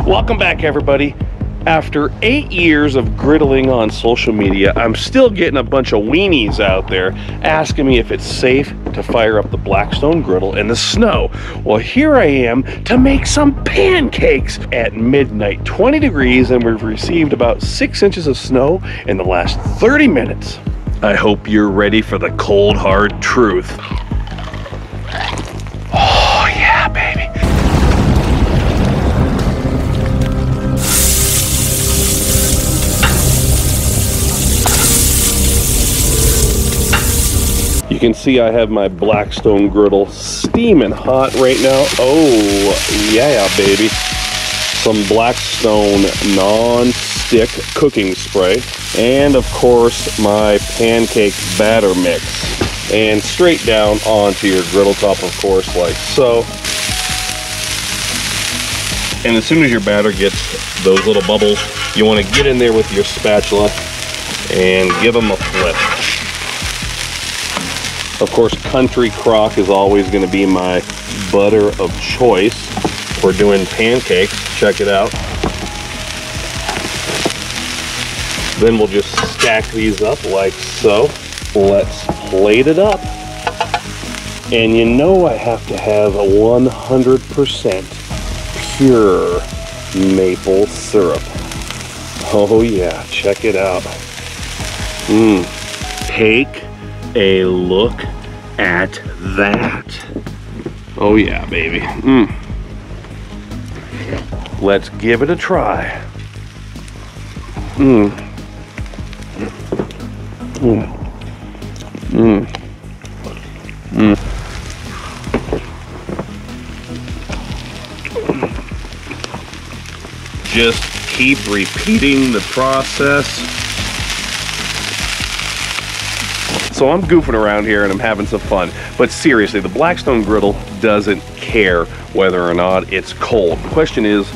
Welcome back, everybody. After 8 years of griddling on social media, I'm still getting a bunch of weenies out there asking me if it's safe to fire up the Blackstone Griddle in the snow. Well, here I am to make some pancakes at midnight, 20 degrees, and we've received about 6 inches of snow in the last 30 minutes. I hope you're ready for the cold, hard truth. Oh, yeah, baby. You can see I have my Blackstone Griddle steaming hot right now. Oh, yeah, baby. Some Blackstone non-stick cooking spray. And, of course, my pancake batter mix. And straight down onto your griddle top, of course, like so. And as soon as your batter gets those little bubbles, you want to get in there with your spatula and give them a flip. Of course, country crock is always going to be my butter of choice for doing pancakes. Check it out. Then we'll just stack these up like so. Let's plate it up. And you know I have to have a 100% pure maple syrup. Oh yeah, check it out. Take a look at that. Oh yeah, baby. Let's give it a try. Just keep repeating the process. So I'm goofing around here and I'm having some fun, but seriously, the Blackstone Griddle doesn't care whether or not it's cold. The question is,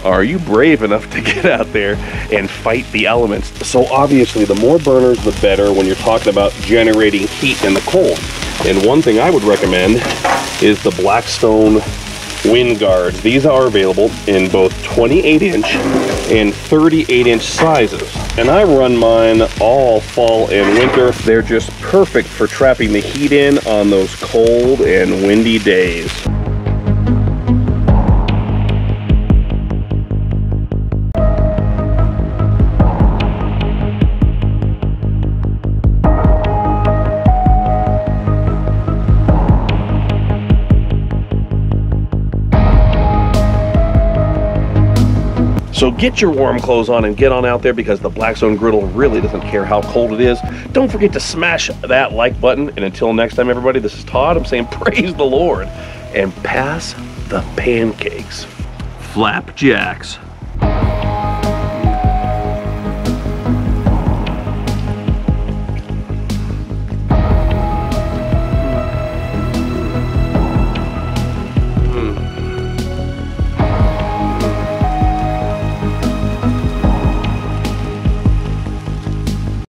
are you brave enough to get out there and fight the elements? So obviously, the more burners, the better when you're talking about generating heat in the cold. And one thing I would recommend is the Blackstone wind guards. These are available in both 28-inch and 38-inch sizes. And I run mine all fall and winter. They're just perfect for trapping the heat in on those cold and windy days. So get your warm clothes on and get on out there, because the Blackstone Griddle really doesn't care how cold it is. Don't forget to smash that like button. And until next time, everybody, this is Todd. I'm saying praise the Lord and pass the pancakes. Flapjacks.